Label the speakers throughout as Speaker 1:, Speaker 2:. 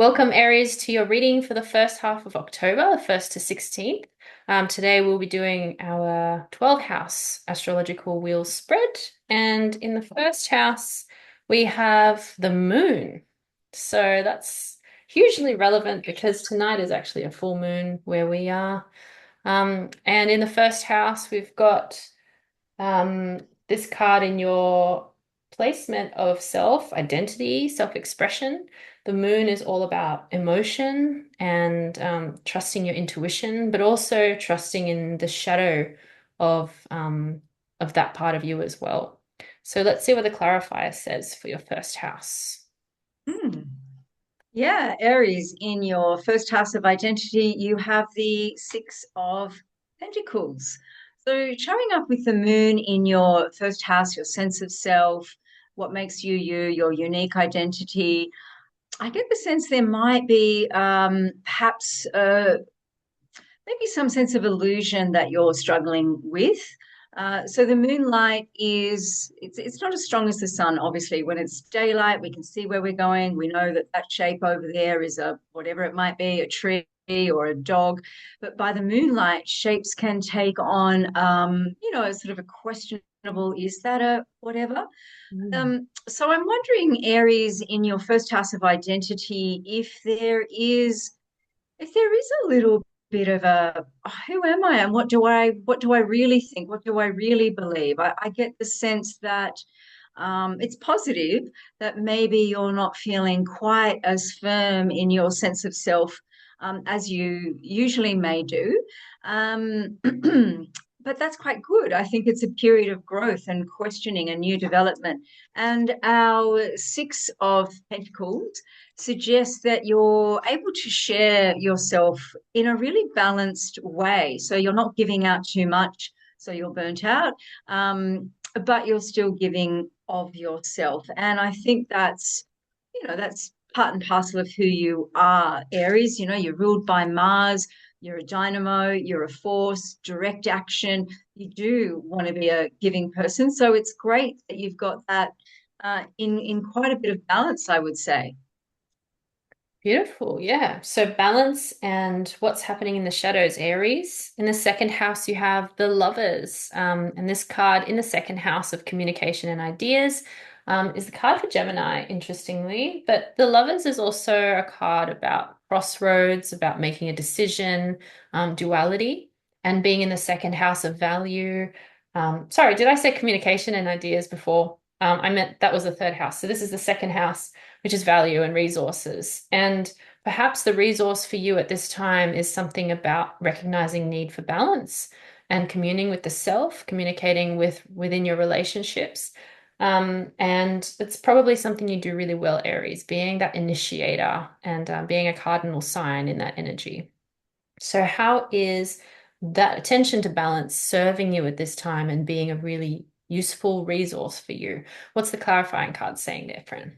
Speaker 1: Welcome, Aries, to your reading for the first half of October, 1st to 16th. Today we'll be doing our 12 house astrological wheel spread. And in the first house, we have the moon. So that's hugely relevant because tonight is actually a full moon where we are. And in the first house, we've got this card in your placement of self, identity, self-expression. The moon is all about emotion and trusting your intuition, but also trusting in the shadow of that part of you as well. So let's see what the clarifier says for your first house.
Speaker 2: Hmm. Yeah, Aries, in your first house of identity, you have the Six of Pentacles. So, showing up with the moon in your first house, your sense of self, what makes you you, your unique identity. I get the sense there might be perhaps maybe some sense of illusion that you're struggling with. So the moonlight is it's not as strong as the sun. Obviously, when it's daylight, we can see where we're going. We know that that shape over there is a whatever it might be, a tree or a dog. But by the moonlight, shapes can take on, a sort of a questionable. Is that a whatever?
Speaker 1: Mm.
Speaker 2: So I'm wondering, Aries, in your first house of identity, if there is a little bit of a who am I and what do I really think? What do I really believe? I get the sense that it's positive that maybe you're not feeling quite as firm in your sense of self as you usually may do. Um, but that's quite good. I think it's a period of growth and questioning and new development. And our Six of Pentacles suggests that you're able to share yourself in a really balanced way. So you're not giving out too much, so you're burnt out, but you're still giving of yourself. And I think that's part and parcel of who you are, Aries. You're ruled by Mars. You're a dynamo, you're a force, direct action. You do want to be a giving person. So it's great that you've got that in quite a bit of balance, I would say.
Speaker 1: Beautiful. Yeah. So balance and what's happening in the shadows, Aries. In the second house, you have the lovers. And this card in the second house of communication and ideas is the card for Gemini, interestingly. But the lovers is also a card about crossroads, about making a decision, duality, and being in the second house of value. Sorry, did I say communication and ideas before? I meant that was the third house. So this is the second house, which is value and resources. And perhaps the resource for you at this time is something about recognizing need for balance and communing with the self, communicating within your relationships. And it's probably something you do really well, Aries, being that initiator and being a cardinal sign in that energy. So, how is that attention to balance serving you at this time and being a really useful resource for you? What's the clarifying card saying there, friend?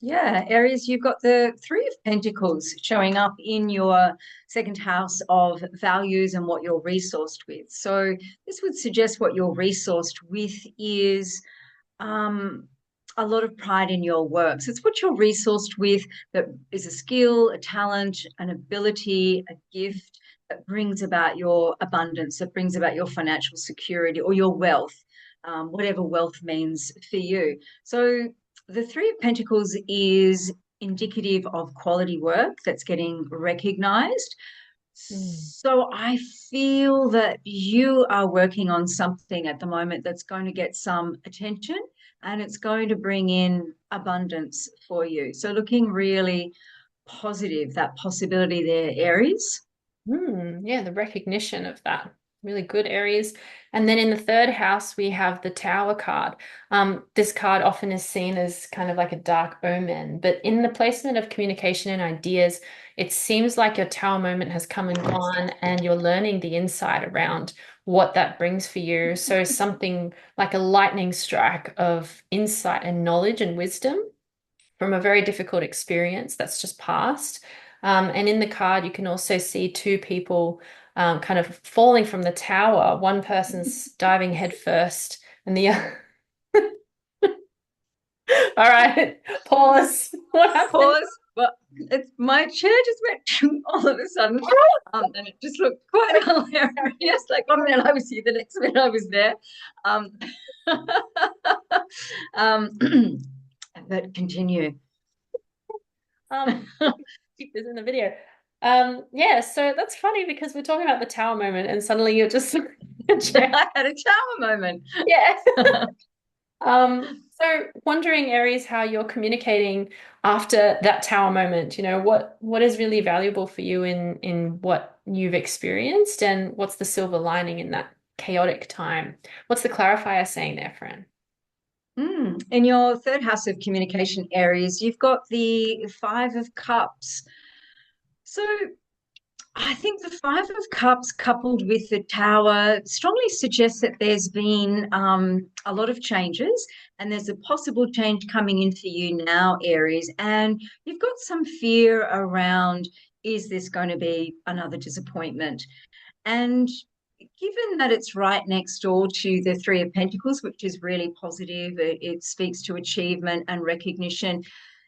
Speaker 2: Yeah, Aries, you've got the Three of Pentacles showing up in your second house of values and what you're resourced with. So this would suggest what you're resourced with is um, a lot of pride in your work. So it's what you're resourced with that is a skill, a talent, an ability, a gift that brings about your abundance, that brings about your financial security or your wealth, whatever wealth means for you. So the Three of Pentacles is indicative of quality work that's getting recognized.
Speaker 1: Mm.
Speaker 2: So I feel that you are working on something at the moment that's going to get some attention and it's going to bring in abundance for you. So looking really positive, that possibility there, Aries.
Speaker 1: Yeah, the recognition of that. Really good areas. And then in the third house, we have the Tower card. This card often is seen as kind of like a dark omen, but in the placement of communication and ideas, it seems like your Tower moment has come and gone, and you're learning the insight around what that brings for you. So something like a lightning strike of insight and knowledge and wisdom from a very difficult experience that's just passed. And in the card, you can also see two people kind of falling from the tower. One person's diving headfirst, and the other. All right, pause. What happened?
Speaker 2: Pause. Well, it's my chair just went all of a sudden, and it just looked quite hilarious. Like 1 minute I was here, the next minute I was there. Um, um, but continue.
Speaker 1: Um, keep this in the video. Yeah, so that's funny because we're talking about the tower moment and suddenly you're just
Speaker 2: I had a shower moment.
Speaker 1: yeah. So wondering, Aries, how you're communicating after that tower moment. What is really valuable for you in what you've experienced, and what's the silver lining in that chaotic time? What's the clarifier saying there, friend?
Speaker 2: In your third house of communication areas, you've got the Five of Cups. So I think the Five of Cups coupled with the Tower strongly suggests that there's been a lot of changes and there's a possible change coming in for you now, Aries. And you've got some fear around, is this going to be another disappointment? And given that it's right next door to the Three of Pentacles, which is really positive, it speaks to achievement and recognition.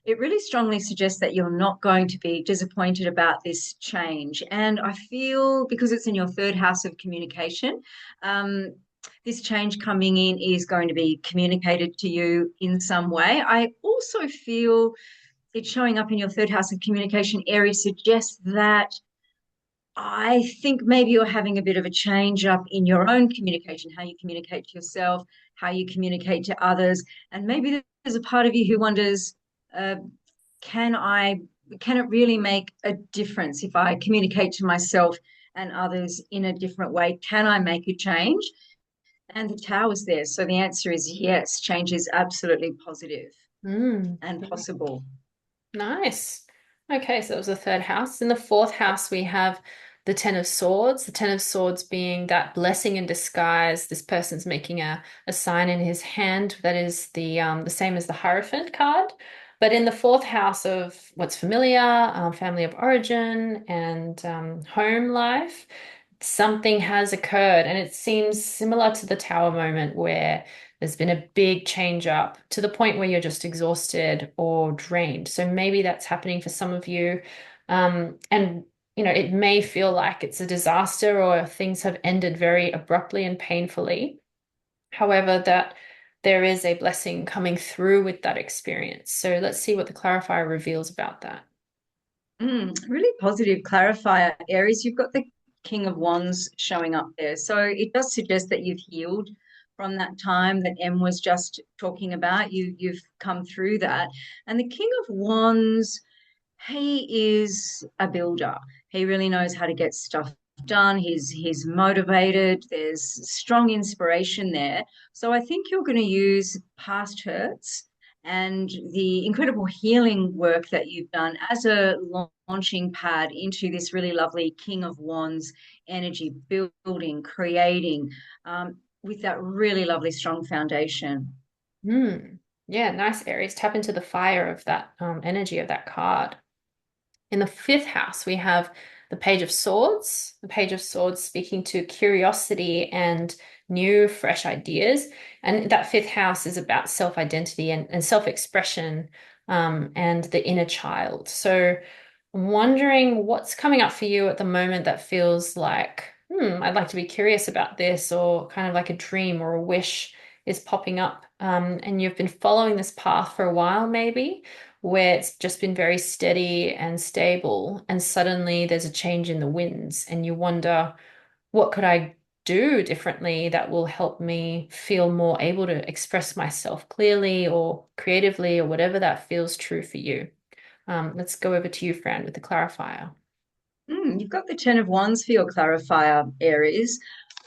Speaker 2: It really strongly suggests that you're not going to be disappointed about this change. And I feel because it's in your third house of communication, this change coming in is going to be communicated to you in some way. I also feel it showing up in your third house of communication area suggests that I think maybe you're having a bit of a change up in your own communication, how you communicate to yourself, how you communicate to others, and maybe there's a part of you who wonders, uh, can I, can it really make a difference if I communicate to myself and others in a different way? Can I make a change? And the tower's there, so the answer is yes. Change is absolutely positive
Speaker 1: Mm.
Speaker 2: and possible.
Speaker 1: Nice. Okay, so that was the third house. In the fourth house, we have the Ten of Swords. The Ten of Swords being that blessing in disguise. This person's making a sign in his hand that is the same as the Hierophant card. But in the fourth house of what's familiar, family of origin, and home life, something has occurred, and it seems similar to the Tower moment where there's been a big change up to the point where you're just exhausted or drained. So maybe that's happening for some of you. And it may feel like it's a disaster or things have ended very abruptly and painfully. However, that there is a blessing coming through with that experience. So let's see what the clarifier reveals about that.
Speaker 2: Really positive clarifier, Aries. You've got the King of Wands showing up there. So it does suggest that you've healed from that time that Em was just talking about. You've come through that. And the King of Wands, he is a builder. He really knows how to get stuff done. He's motivated. There's strong inspiration there. So I think you're going to use past hurts and the incredible healing work that you've done as a launching pad into this really lovely King of Wands energy, building, creating, with that really lovely strong foundation.
Speaker 1: Hmm. Yeah, nice, Aries. Tap into the fire of that energy of that card. In the fifth house, we have the Page of Swords. The Page of Swords speaking to curiosity and new, fresh ideas. And that fifth house is about self-identity and self-expression, and the inner child. So I'm wondering what's coming up for you at the moment that feels like, I'd like to be curious about this, or kind of like a dream or a wish is popping up. And you've been following this path for a while, maybe, where it's just been very steady and stable, and suddenly there's a change in the winds, and you wonder, what could I do differently that will help me feel more able to express myself clearly or creatively or whatever that feels true for you. Let's go over to you, Fran, with the clarifier.
Speaker 2: You've got the Ten of Wands for your clarifier, Aries.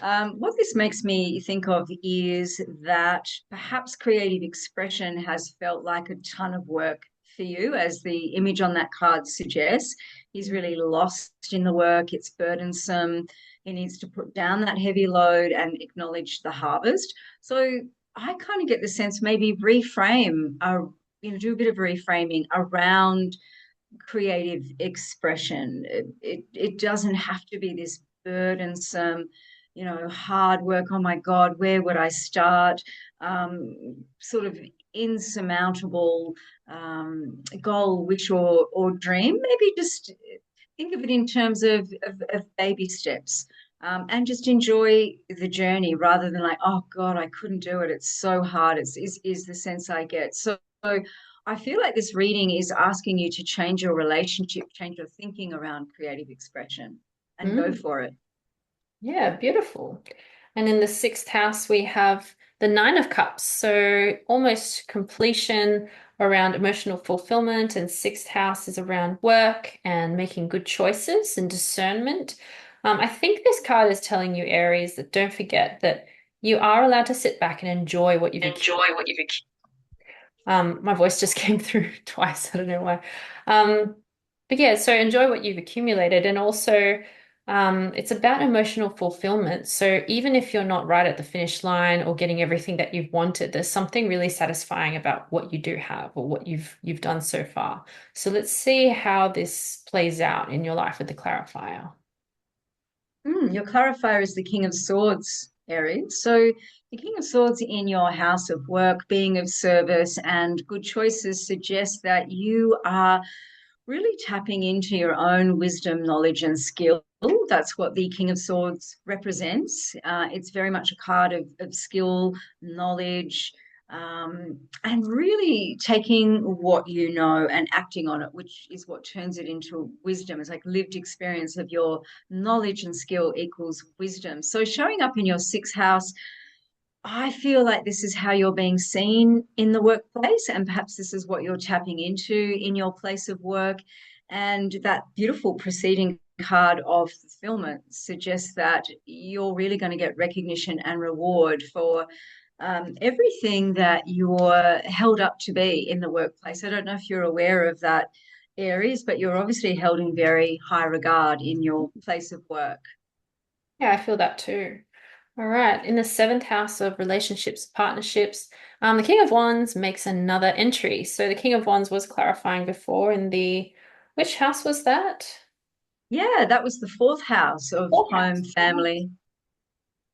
Speaker 2: What this makes me think of is that perhaps creative expression has felt like a ton of work for you, as the image on that card suggests. He's really lost in the work, it's burdensome. He needs to put down that heavy load and acknowledge the harvest. So I kind of get the sense maybe reframe, do a bit of reframing around creative expression. It doesn't have to be this burdensome, hard work. Oh my God, where would I start? Sort of insurmountable goal, wish, or dream. Maybe just think of it in terms of baby steps. And just enjoy the journey rather than like, oh God, I couldn't do it. It's so hard. Is the sense I get. So I feel like this reading is asking you to change your relationship, change your thinking around creative expression, and go
Speaker 1: Mm.
Speaker 2: for it.
Speaker 1: Yeah, beautiful. And in the sixth house, we have the Nine of Cups. So almost completion around emotional fulfillment. And sixth house is around work and making good choices and discernment. I think this card is telling you, Aries, that don't forget that you are allowed to sit back and enjoy what you've accumulated.
Speaker 2: Enjoy what you've
Speaker 1: My voice just came through twice. I don't know why. But yeah, so enjoy what you've accumulated. And also, it's about emotional fulfillment. So even if you're not right at the finish line or getting everything that you've wanted, there's something really satisfying about what you do have or what you've done so far. So let's see how this plays out in your life with the clarifier.
Speaker 2: Your clarifier is the King of Swords, Aries. So the King of Swords in your house of work, being of service, and good choices suggest that you are really tapping into your own wisdom, knowledge, and skill. That's what the King of Swords represents. It's very much a card of skill, knowledge, and really taking what you know and acting on it, which is what turns it into wisdom. It's like lived experience of your knowledge and skill equals wisdom. So showing up in your sixth house, I feel like this is how you're being seen in the workplace, and perhaps this is what you're tapping into in your place of work. And that beautiful preceding card of fulfillment suggests that you're really going to get recognition and reward for everything that you're held up to be in the workplace. I don't know if you're aware of that, Aries, but you're obviously held in very high regard in your place of work.
Speaker 1: Yeah, I feel that too. All right. In the seventh house of relationships, partnerships, the King of Wands makes another entry. So the King of Wands was clarifying before in the, which house was that?
Speaker 2: Yeah, that was the fourth house of
Speaker 1: Fourth
Speaker 2: home,
Speaker 1: house.
Speaker 2: family.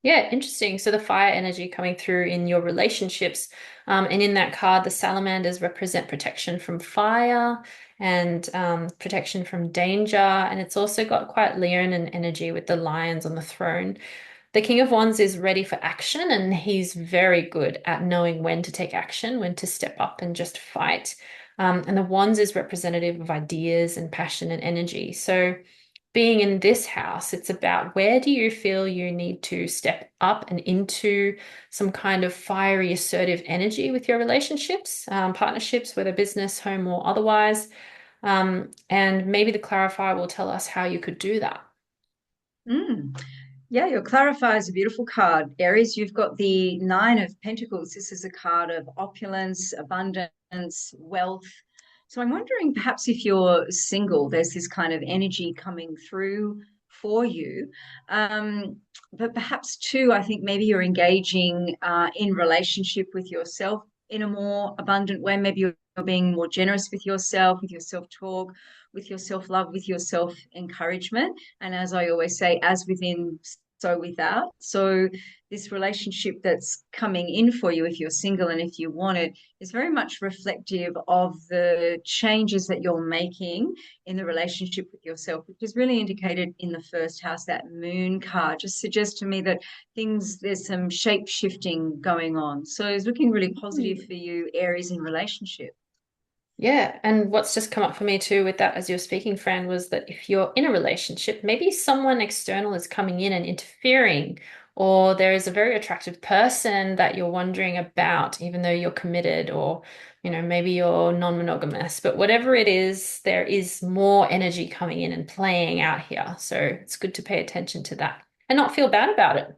Speaker 1: Yeah, interesting. So the fire energy coming through in your relationships. And in that card, the salamanders represent protection from fire and protection from danger. And it's also got quite Leonin energy with the lions on the throne. The King of Wands is ready for action, and he's very good at knowing when to take action, when to step up and just fight. And the Wands is representative of ideas and passion and energy. So being in this house, it's about where do you feel you need to step up and into some kind of fiery, assertive energy with your relationships, partnerships, whether business, home, or otherwise. And maybe the clarifier will tell us how you could do that.
Speaker 2: Mm. Yeah, your clarifier is a beautiful card. Aries, you've got the Nine of Pentacles. This is a card of opulence, abundance, wealth. So I'm wondering perhaps if you're single, there's this kind of energy coming through for you. But perhaps too, I think maybe you're engaging in relationship with yourself in a more abundant way. Maybe you're being more generous with your self-talk, with your self-love, with your self-encouragement. And as I always say, as within, so without. So this relationship that's coming in for you, if you're single and if you want it, is very much reflective of the changes that you're making in the relationship with yourself, which is really indicated in the first house. That moon card just suggests to me that there's some shape shifting going on. So it's looking really positive for you, Aries, in relationship.
Speaker 1: Yeah, and what's just come up for me too with that as you're speaking, Fran, was that if you're in a relationship, maybe someone external is coming in and interfering, or there is a very attractive person that you're wondering about, even though you're committed, or maybe you're non-monogamous. But whatever it is, there is more energy coming in and playing out here. So it's good to pay attention to that and not feel bad about it.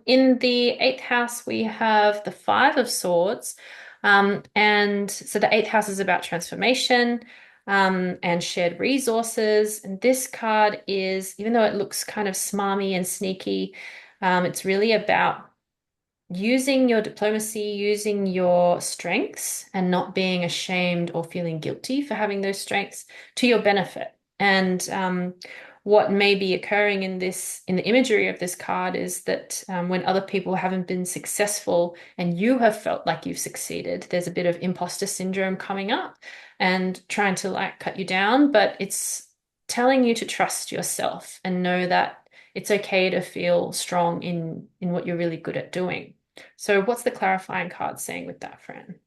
Speaker 1: In the eighth house, we have the Five of Swords. And so the eighth house is about transformation and shared resources. And this card is, even though it looks kind of smarmy and sneaky, it's really about using your diplomacy, using your strengths, and not being ashamed or feeling guilty for having those strengths to your benefit. And what may be occurring in in the imagery of this card is that when other people haven't been successful and you have felt like you've succeeded, there's a bit of imposter syndrome coming up and trying to like cut you down, but it's telling you to trust yourself and know that it's okay to feel strong in what you're really good at doing. So what's the clarifying card saying with that, Fran?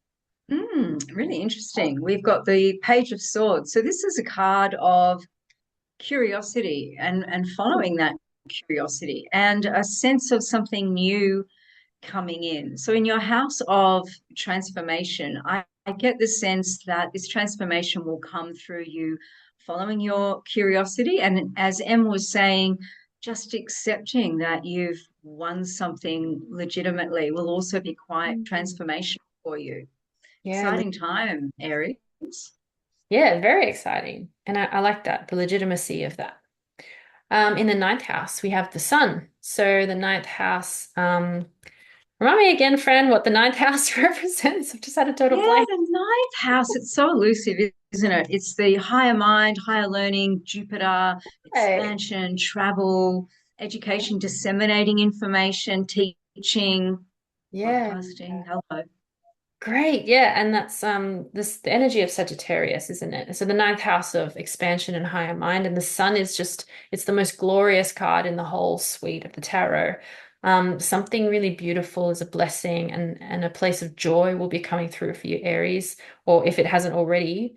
Speaker 2: Really interesting. We've got the Page of Swords. So this is a card of curiosity and following that curiosity and a sense of something new coming in. So in your house of transformation, I get the sense that this transformation will come through you following your curiosity. And as Em was saying, just accepting that you've won something legitimately will also be quite
Speaker 1: Mm.
Speaker 2: transformational for you.
Speaker 1: Yeah,
Speaker 2: Exciting time, Aries.
Speaker 1: yeah, very exciting. And I like that, the legitimacy of that. In the ninth house, we have the sun. So the ninth house, remind me again, Fran, what the ninth house represents. I've just had a total
Speaker 2: Yeah,
Speaker 1: blank.
Speaker 2: the ninth house, it's so elusive, isn't it? It's the higher mind, higher learning, Jupiter,
Speaker 1: Right.
Speaker 2: expansion, travel, education, disseminating information, teaching,
Speaker 1: Yeah.
Speaker 2: broadcasting. Hello.
Speaker 1: Great, yeah, and that's this the energy of Sagittarius, isn't it? So the ninth house of expansion and higher mind, and the sun is just it's the most glorious card in the whole suite of the tarot. Something really beautiful is a blessing and a place of joy will be coming through for you, Aries, or if it hasn't already,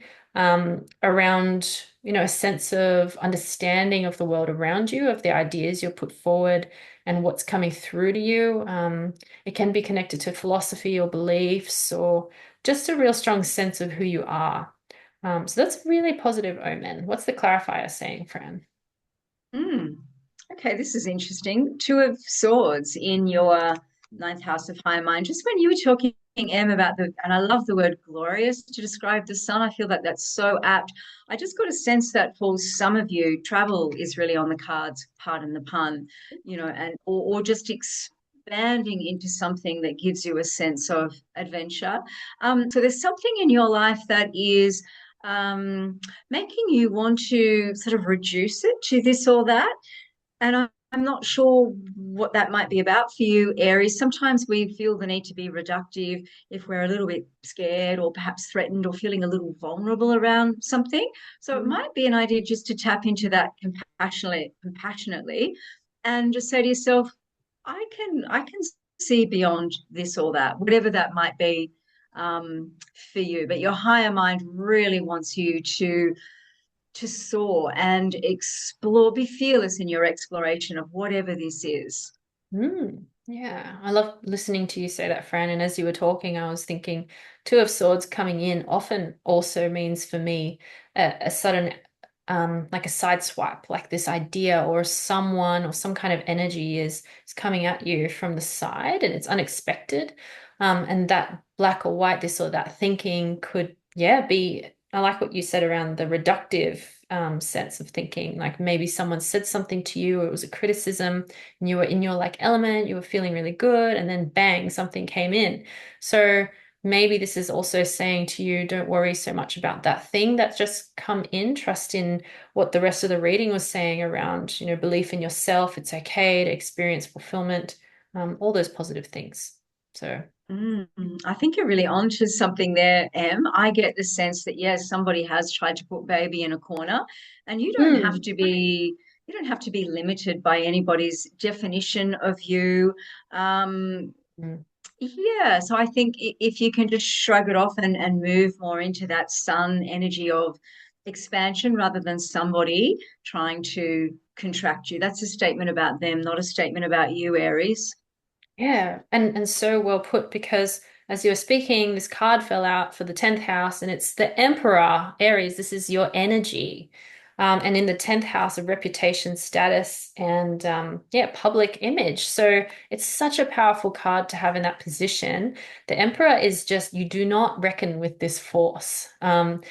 Speaker 1: around, a sense of understanding of the world around you, of the ideas you'll put forward and what's coming through to you. It can be connected to philosophy or beliefs or just a real strong sense of who you are. So that's a really positive omen. What's the clarifier saying, Fran?
Speaker 2: Mm. Okay, this is interesting. Two of Swords in your ninth house of higher mind. Just when you were talking, Em, about and I love the word glorious to describe the sun. I feel that that's so apt. I just got a sense that for some of you, travel is really on the cards, pardon the pun, and or just expanding into something that gives you a sense of adventure. So there's something in your life that is making you want to sort of reduce it to this or that. And I'm not sure what that might be about for you, Aries. Sometimes we feel the need to be reductive if we're a little bit scared or perhaps threatened or feeling a little vulnerable around something. So it
Speaker 1: Mm.
Speaker 2: might be an idea just to tap into that compassionately and just say to yourself, I can see beyond this or that, whatever that might be for you. But your higher mind really wants you to soar and explore, be fearless in your exploration of whatever this is.
Speaker 1: Yeah, I love listening to you say that, Fran. And as you were talking, I was thinking Two of Swords coming in often also means for me a sudden, like a side swipe, like this idea or someone or some kind of energy is coming at you from the side and it's unexpected. And that black or white, this or that thinking could, yeah, be. I like what you said around the reductive sense of thinking. Like maybe someone said something to you, or it was a criticism and you were in your like element, you were feeling really good, and then bang, something came in. So maybe this is also saying to you, don't worry so much about that thing that's just come in. Trust in what the rest of the reading was saying around, belief in yourself. It's okay to experience fulfillment, all those positive things. So,
Speaker 2: Mm, I think you're really onto something there, Em. I get the sense that yes, somebody has tried to put baby in a corner, and
Speaker 1: mm,
Speaker 2: you don't have to be limited by anybody's definition of you. Um,
Speaker 1: mm.
Speaker 2: Yeah, so I think if you can just shrug it off and move more into that sun energy of expansion rather than somebody trying to contract you, that's a statement about them, not a statement about you, Aries.
Speaker 1: Yeah, and so well put because as you were speaking, this card fell out for the 10th house and it's the Emperor, Aries. This is your energy. And in the 10th house of reputation, status, and yeah, public image. So it's such a powerful card to have in that position. The Emperor is just, you do not reckon with this force. And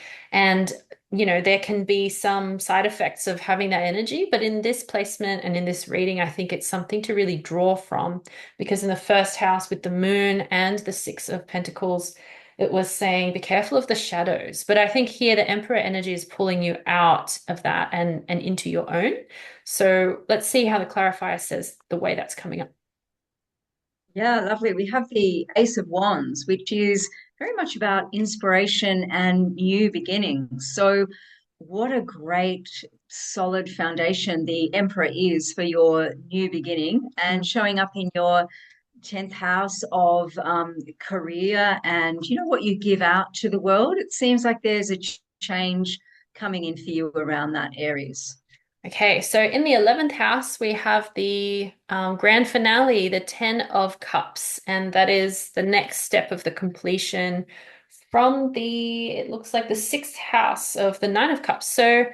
Speaker 1: there can be some side effects of having that energy, but in this placement and in this reading, I think it's something to really draw from because in the first house with the moon and the Six of Pentacles, it was saying be careful of the shadows. But I think here the Emperor energy is pulling you out of that and into your own. So let's see how the clarifier says the way that's coming up.
Speaker 2: Yeah, lovely. We have the Ace of Wands, which is very much about inspiration and new beginnings. So, what a great solid foundation the Emperor is for your new beginning and showing up in your 10th house of career and what you give out to the world. It seems like there's a change coming in for you around that, Aries.
Speaker 1: Okay, so in the 11th house, we have the grand finale, the 10 of Cups, and that is the next step of the completion from it looks like the 6th house of the Nine of Cups. So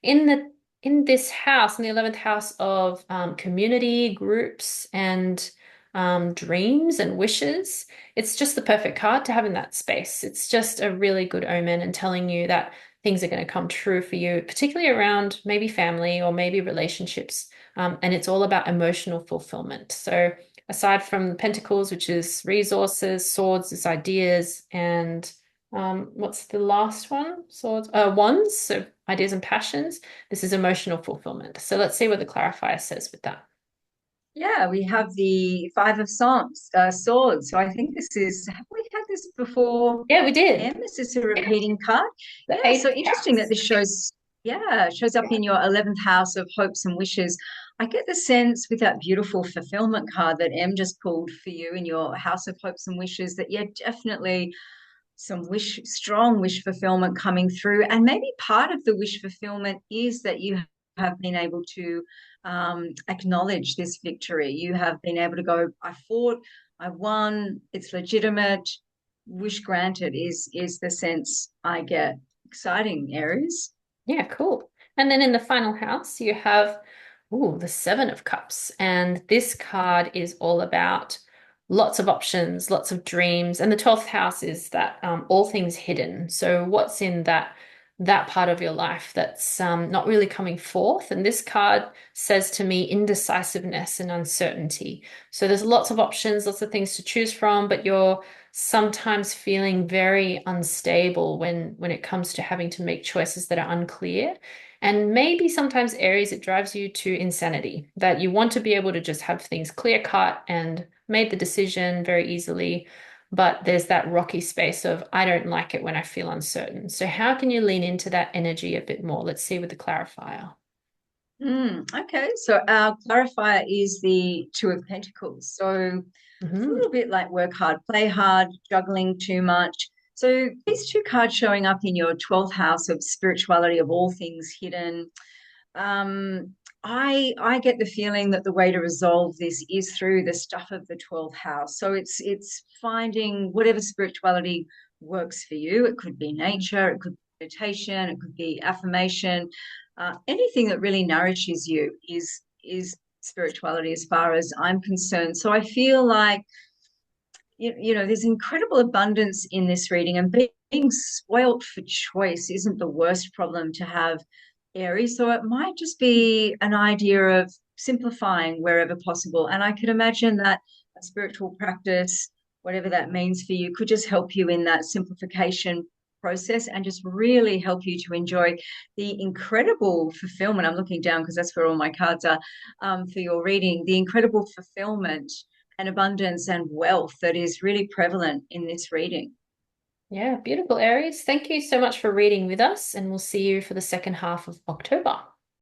Speaker 1: in in this house, in the 11th house of community, groups, and dreams and wishes, it's just the perfect card to have in that space. It's just a really good omen and telling you that things are going to come true for you, particularly around maybe family or maybe relationships. And it's all about emotional fulfillment. So, aside from Pentacles, which is resources, Swords is ideas, and what's the last one? Swords, Wands, so ideas and passions. This is emotional fulfillment. So, let's see what the clarifier says with that.
Speaker 2: Yeah, we have the Five of Swords. So I think have we had this before?
Speaker 1: Yeah, we did.
Speaker 2: Is this a
Speaker 1: Yeah,
Speaker 2: repeating card?
Speaker 1: the
Speaker 2: Yeah, so
Speaker 1: eighth
Speaker 2: interesting that
Speaker 1: house.
Speaker 2: this shows up in your 11th house of hopes and wishes. I get the sense with that beautiful fulfillment card that M just pulled for you in your house of hopes and wishes that, yeah, definitely strong wish fulfillment coming through. And maybe part of the wish fulfillment is that you have been able to acknowledge this victory. You have been able to go, I fought, I won, it's legitimate. Wish granted is the sense I get. Exciting, Aries.
Speaker 1: Yeah, cool. And then in the final house, you have, ooh, the Seven of Cups. And this card is all about lots of options, lots of dreams. And the 12th house is that all things hidden. So what's in that part of your life that's not really coming forth? And this card says to me indecisiveness and uncertainty. So there's lots of options, lots of things to choose from, but you're sometimes feeling very unstable when it comes to having to make choices that are unclear. And maybe sometimes Aries, it drives you to insanity, that you want to be able to just have things clear cut and made the decision very easily. But there's that rocky space of, I don't like it when I feel uncertain. So, how can you lean into that energy a bit more? Let's see with the clarifier.
Speaker 2: Okay, so our clarifier is the Two of Pentacles. So it's a
Speaker 1: Mhm.
Speaker 2: little bit like work hard, play hard, juggling too much. So these two cards showing up in your 12th house of spirituality, of all things hidden. Um, I get the feeling that the way to resolve this is through the stuff of the 12th house. So it's finding whatever spirituality works for you. It could be nature, it could be meditation, it could be affirmation. Anything that really nourishes you is spirituality as far as I'm concerned. So I feel like there's incredible abundance in this reading, and being spoilt for choice isn't the worst problem to have, Aries. So it might just be an idea of simplifying wherever possible. And I can imagine that a spiritual practice, whatever that means for you, could just help you in that simplification process and just really help you to enjoy the incredible fulfillment. I'm looking down because that's where all my cards are, for your reading, the incredible fulfillment and abundance and wealth that is really prevalent in this reading.
Speaker 1: Yeah, beautiful, Aries. Thank you so much for reading with us, and we'll see you for the second half of October.